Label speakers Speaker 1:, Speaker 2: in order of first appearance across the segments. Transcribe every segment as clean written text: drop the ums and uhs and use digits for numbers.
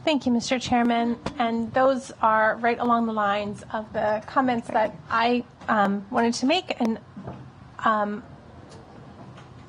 Speaker 1: Thank you, Mr. Chairman. And those are right along the lines of the comments that I wanted to make. And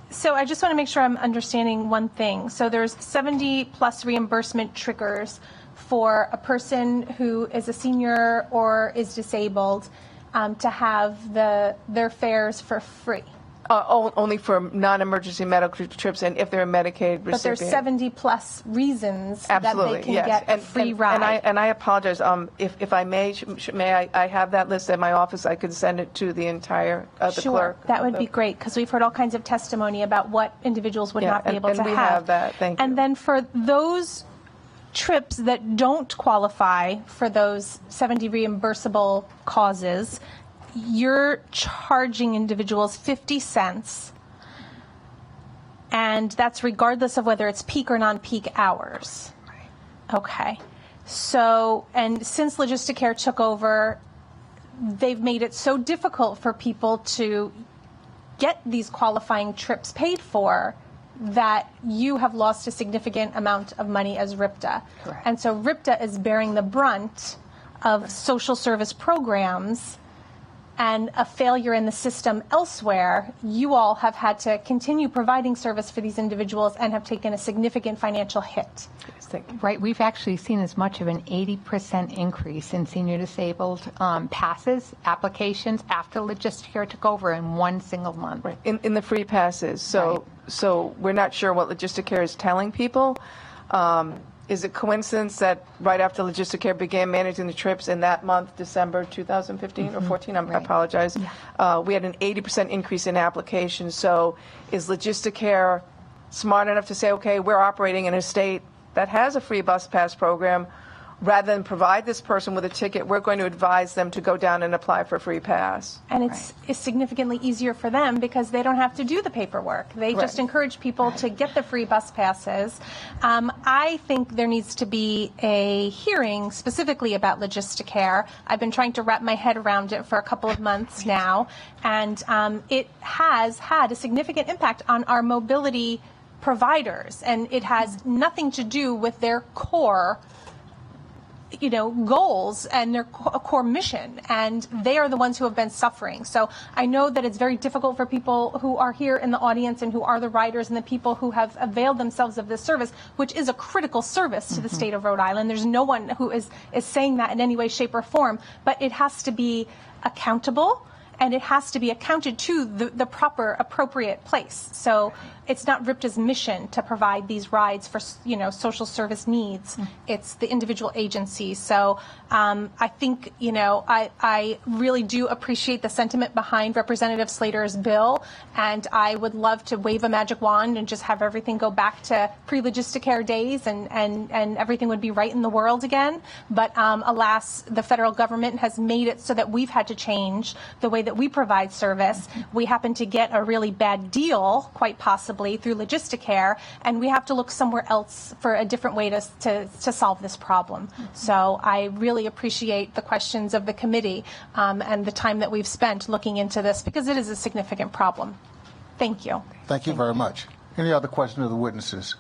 Speaker 1: so I just want to make sure I'm understanding one thing. So there's 70 plus reimbursement triggers for a person who is a senior or is disabled to have their fares for free.
Speaker 2: Only for non-emergency medical trips and if they're a Medicaid recipient.
Speaker 1: But there's 70 plus reasons
Speaker 2: Absolutely,
Speaker 1: that they can
Speaker 2: yes.
Speaker 1: get a free ride.
Speaker 2: And I apologize. If I may I have that list at my office? I could send it to the entire the
Speaker 1: Sure,
Speaker 2: clerk.
Speaker 1: that would be great, because we've heard all kinds of testimony about what individuals would not be able to have.
Speaker 2: And we have that. Thank you.
Speaker 1: And then for those trips that don't qualify for those 70 reimbursable causes, you're charging individuals 50 cents, and that's regardless of whether it's peak or non-peak hours. Right. Okay. So, and since Logisticare took over, they've made it so difficult for people to get these qualifying trips paid for that you have lost a significant amount of money as RIPTA.
Speaker 3: Correct.
Speaker 1: And so RIPTA is bearing the brunt of social service programs and a failure in the system elsewhere. You all have had to continue providing service for these individuals and have taken a significant financial hit.
Speaker 2: Yes, thank you.
Speaker 3: Right. We've actually seen as much of an 80% increase in senior disabled passes, applications after Logisticare took over in one single month.
Speaker 2: Right. In the free passes. So we're not sure what Logisticare is telling people. Is it coincidence that right after Logisticare began managing the trips in that month, December 2015 or 14, I apologize, we had an 80% increase in applications. So is Logisticare smart enough to say, okay, we're operating in a state that has a free bus pass program, rather than provide this person with a ticket, we're going to advise them to go down and apply for a free pass.
Speaker 1: And it's significantly easier for them because they don't have to do the paperwork. They just encourage people to get the free bus passes. I think there needs to be a hearing specifically about Logisticare. I've been trying to wrap my head around it for a couple of months now, and it has had a significant impact on our mobility providers, and it has nothing to do with their core goals and their core mission, and they are the ones who have been suffering. So I know that it's very difficult for people who are here in the audience and who are the riders and the people who have availed themselves of this service, which is a critical service to the state of Rhode Island. There's no one who is saying that in any way, shape, or form, but it has to be accountable. And it has to be accounted to the proper, appropriate place. So it's not RIPTA's mission to provide these rides for, social service needs. It's the individual agencies. So I think, I really do appreciate the sentiment behind Representative Slater's bill. And I would love to wave a magic wand and just have everything go back to pre-Logisticare days and everything would be right in the world again. But alas, the federal government has made it so that we've had to change the way that we provide service. We happen to get a really bad deal, quite possibly, through Logisticare, and we have to look somewhere else for a different way to solve this problem. So I really appreciate the questions of the committee and the time that we've spent looking into this, because it is a significant problem. Thank you.
Speaker 4: Thank you very much. Any other questions of the witnesses?